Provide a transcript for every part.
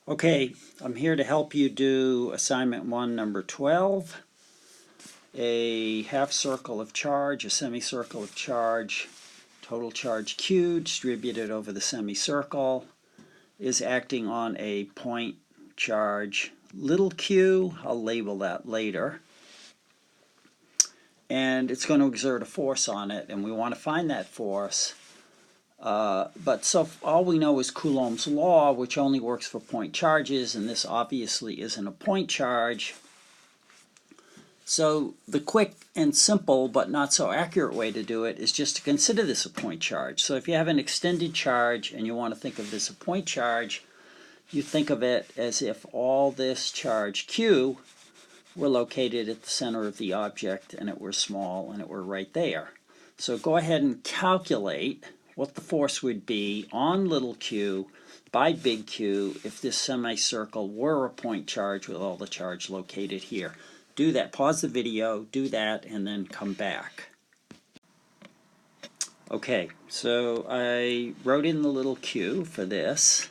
Okay, I'm here to help you do assignment 1, number 12. A half circle of charge, a semicircle of charge, total charge Q distributed over the semicircle is acting on a point charge little q. I'll label that later. And it's going to exert a force on it, and we want to find that force. But so all we know is Coulomb's law, which only works for point charges, and this obviously isn't a point charge. So the quick and simple but not so accurate way to do it is just to consider this a point charge. So if you have an extended charge and you want to think of this a point charge, you think of it as if all this charge Q were located at the center of the object and it were small and it were right there. So go ahead and calculate what the force would be on little q by big Q if this semicircle were a point charge with all the charge located here. Do that. Pause the video, do that, and then come back. Okay, so I wrote in the little q for this,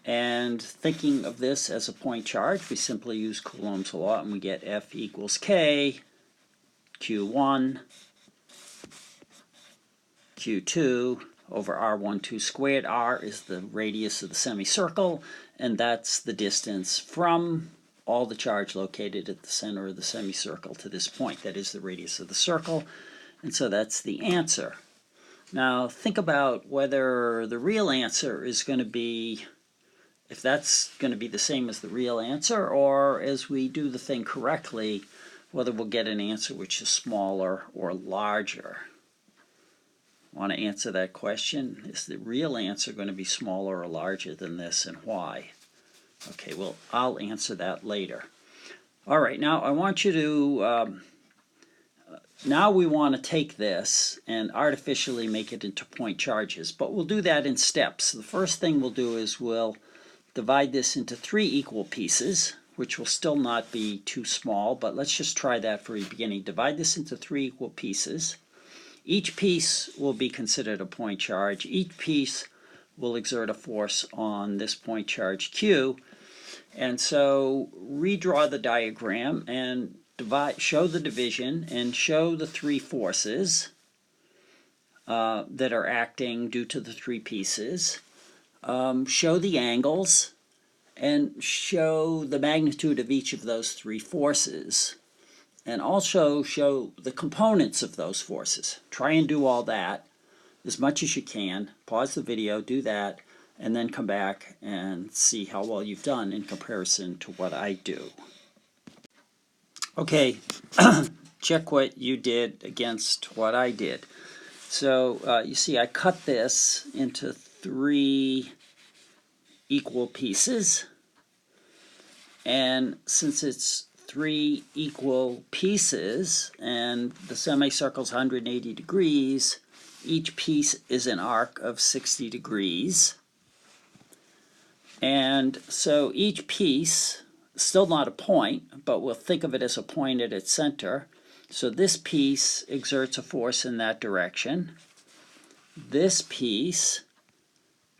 and thinking of this as a point charge, we simply use Coulomb's law and we get F equals K, Q1, Q2 over R12 squared. R is the radius of the semicircle, and that's the distance from all the charge located at the center of the semicircle to this point. That is the radius of the circle, and so that's the answer. Now think about whether the real answer is going to be, if that's going to be the same as the real answer, or as we do the thing correctly, whether we'll get an answer which is smaller or larger. Want to answer that question? Is the real answer going to be smaller or larger than this, and why? Okay, well, I'll answer that later. All right, now I want you to, now we want to take this and artificially make it into point charges, but we'll do that in steps. The first thing we'll do is we'll divide this into 3 equal pieces, which will still not be too small, but let's just try that for a beginning. Divide this into 3 equal pieces. Each piece will be considered a point charge. Each piece will exert a force on this point charge Q. And so redraw the diagram and show the division and show the 3 forces that are acting due to the 3 pieces. Show the angles and show the magnitude of each of those 3 forces. And also show the components of those forces. Try and do all that as much as you can. Pause the video, do that, and then come back and see how well you've done in comparison to what I do. Okay, check what you did against what I did. So you see I cut this into 3 equal pieces, and since it's 3 equal pieces and the semicircle's 180 degrees, each piece is an arc of 60 degrees. And so each piece, still not a point, but we'll think of it as a point at its center. So this piece exerts a force in that direction. This piece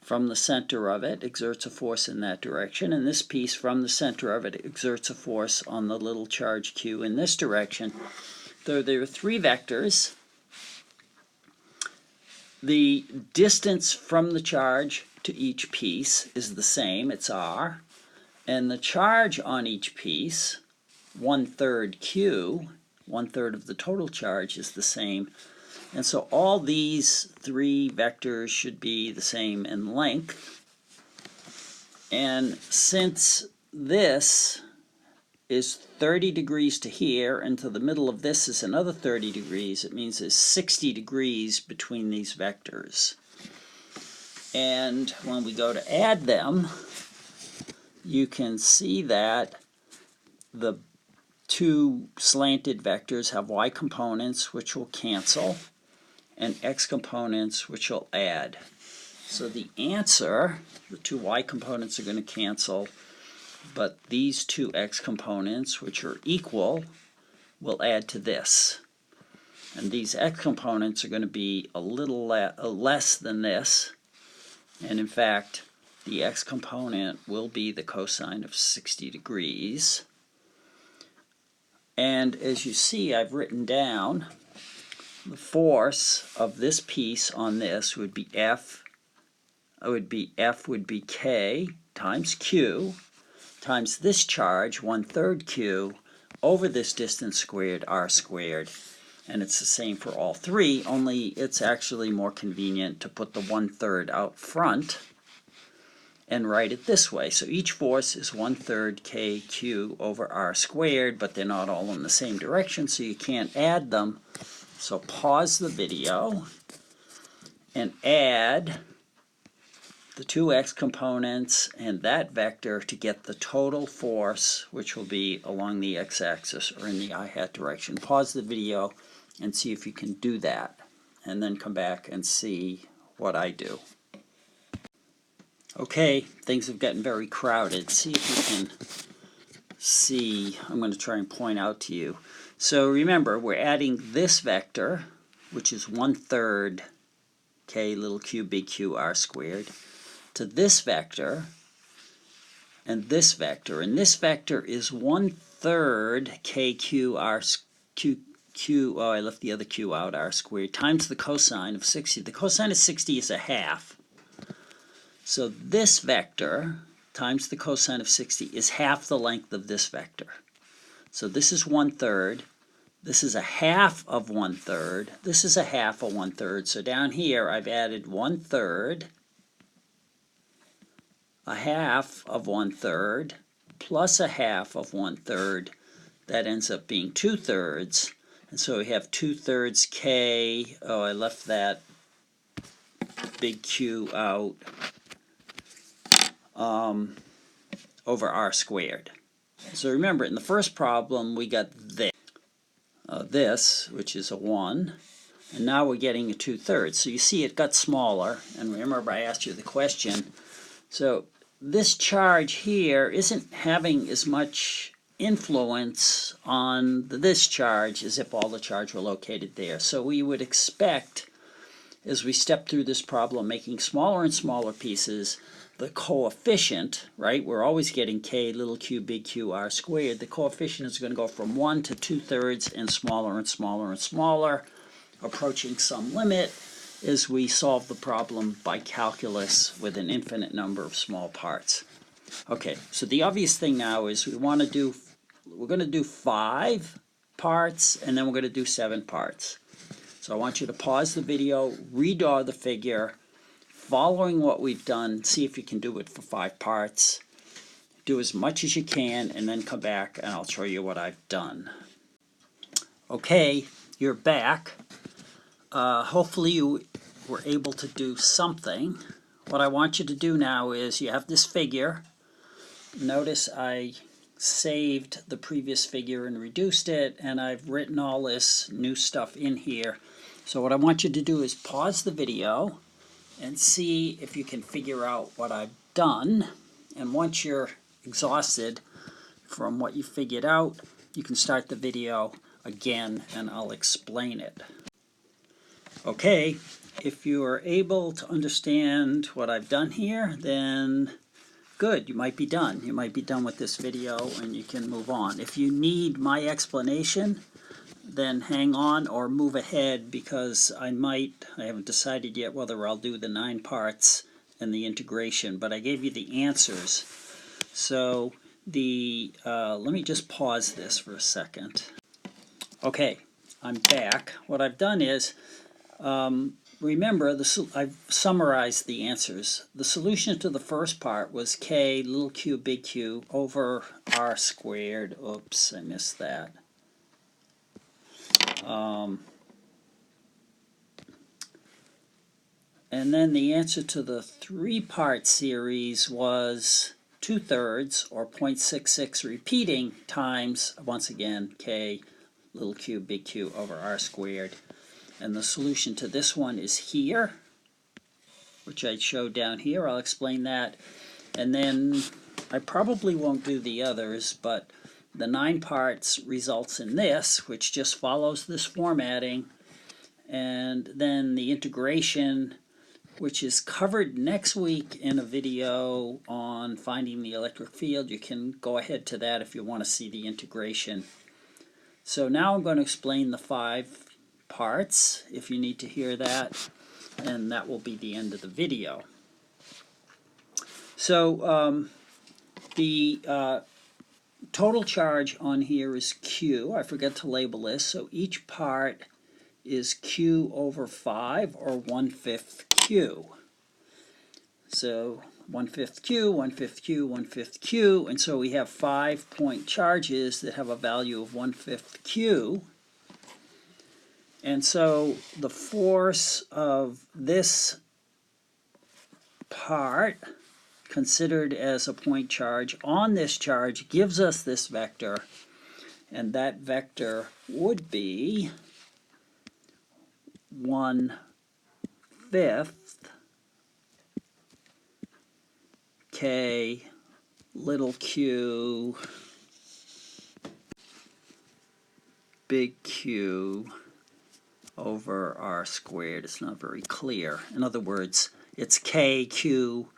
from the center of it exerts a force in that direction, and this piece from the center of it exerts a force on the little charge Q in this direction. Though there are 3 vectors, the distance from the charge to each piece is the same, it's R, and the charge on each piece, 1/3 Q, 1/3 of the total charge, is the same. And so all these 3 vectors should be the same in length. And since this is 30 degrees to here, and to the middle of this is another 30 degrees, it means there's 60 degrees between these vectors. And when we go to add them, you can see that the 2 slanted vectors have y components, which will cancel, and x components, which will add. So the answer, the 2 y components are going to cancel, but these 2 x components, which are equal, will add to this. And these x components are going to be a little less than this, and in fact the x component will be the cosine of 60 degrees. And as you see, I've written down the force of this piece on this would be F would be K times Q times this charge, 1/3 Q, over this distance squared, R squared. And it's the same for all three, only it's actually more convenient to put the 1/3 out front and write it this way. So each force is 1/3 KQ over R squared, but they're not all in the same direction, so you can't add them. So pause the video and add the two x components and that vector to get the total force, which will be along the x-axis or in the I-hat direction. Pause the video and see if you can do that, and then come back and see what I do. Okay, things have gotten very crowded. See if you can see. I'm going to try and point out to you. So remember, we're adding this vector, which is 1/3 K little q big Q R squared, to this vector, and this vector. And this vector is 1/3 KQ R Q, oh, I left the other Q out, R squared, times the cosine of 60. The cosine of 60 is a half. So this vector times the cosine of 60 is half the length of this vector. So this is 1/3. This is a half of 1/3. This is a half of 1/3. So down here I've added 1/3, a half of 1/3, plus a half of 1/3. That ends up being 2/3. And so we have 2/3 K. Oh, I left that big Q out. Over R squared. So remember, in the first problem we got this, which is a 1, and now we're getting a 2/3. So you see it got smaller, and remember I asked you the question. So this charge here isn't having as much influence on this charge as if all the charge were located there. So we would expect, as we step through this problem, making smaller and smaller pieces, the coefficient, right, we're always getting K little q big Q R squared, the coefficient is going to go from 1 to 2/3 and smaller and smaller and smaller, approaching some limit as we solve the problem by calculus with an infinite number of small parts. Okay, so the obvious thing now is we're going to do 5 parts, and then we're going to do 7 parts. So I want you to pause the video, redraw the figure, following what we've done, see if you can do it for 5 parts. Do as much as you can, and then come back and I'll show you what I've done. Okay, you're back. Hopefully you were able to do something. What I want you to do now is, you have this figure. Notice I saved the previous figure and reduced it, and I've written all this new stuff in here. So what I want you to do is pause the video and see if you can figure out what I've done. And once you're exhausted from what you figured out, you can start the video again and I'll explain it. Okay, if you are able to understand what I've done here, then good, you might be done. You might be done with this video and you can move on. If you need my explanation, then hang on or move ahead, because I haven't decided yet whether I'll do the 9 parts and the integration, but I gave you the answers. So let me just pause this for a second. Okay, I'm back. What I've done is, remember, I've summarized the answers. The solution to the first part was K little q big Q over R squared. Oops, I missed that. And then the answer to the 3-part series was 2/3, or 0.66 repeating, times, once again, K little q big Q over R squared. And the solution to this one is here, which I showed down here. I'll explain that. And then I probably won't do the others, but the 9 parts results in this, which just follows this formatting. And then the integration which is covered next week in a video on finding the electric field. You can go ahead to that if you want to see the integration. So now I'm going to explain the 5 parts if you need to hear that, and that will be the end of the video. So the total charge on here is Q. I forgot to label this. So each part is Q over 5, or 1/5 Q. So 1/5 Q, 1/5 Q, 1/5 Q, and so we have 5-point charges that have a value of 1/5 Q. And so the force of this part, considered as a point charge on this charge, gives us this vector, and that vector would be 1/5 K little q big Q over R squared. It's not very clear. In other words, it's KQ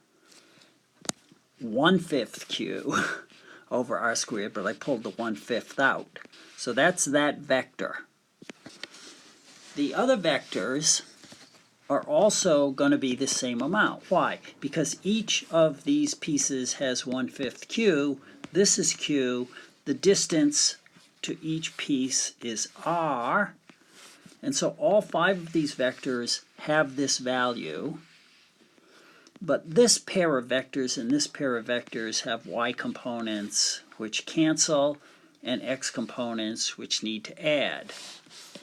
1/5 Q over R squared, but I pulled the 1/5 out. So that's that vector. The other vectors are also going to be the same amount. Why? Because each of these pieces has 1/5 Q. This is Q. The distance to each piece is R. And so all 5 of these vectors have this value. But this pair of vectors and this pair of vectors have y components which cancel and x components which need to add.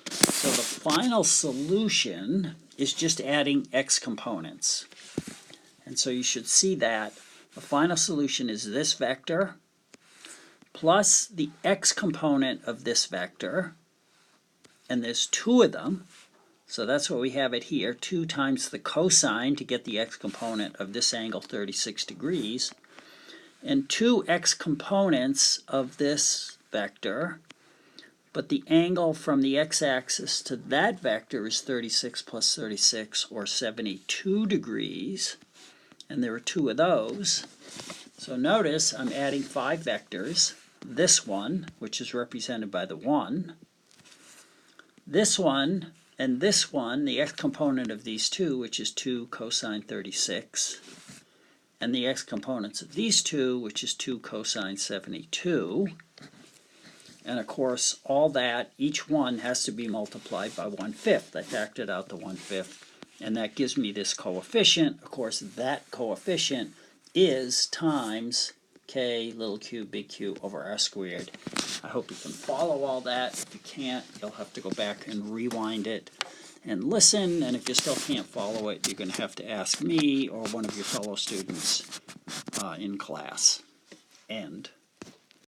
So the final solution is just adding x components. And so you should see that the final solution is this vector plus the x component of this vector, and there's 2 of them. So that's what we have it here, 2 times the cosine to get the x component of this angle 36 degrees, and 2 x components of this vector, but the angle from the x-axis to that vector is 36 plus 36, or 72 degrees, and there are 2 of those. So notice I'm adding 5 vectors, this one, which is represented by the 1, this one, and this one, the x component of these 2, which is 2 cosine 36, and the x components of these 2, which is 2 cosine 72. And of course, all that, each one has to be multiplied by 1/5. I factored out the 1/5, and that gives me this coefficient. Of course, that coefficient is times K little q big Q over R squared. I hope you can follow all that. If you can't, you'll have to go back and rewind it and listen, and if you still can't follow it, you're going to have to ask me or one of your fellow students in class. End.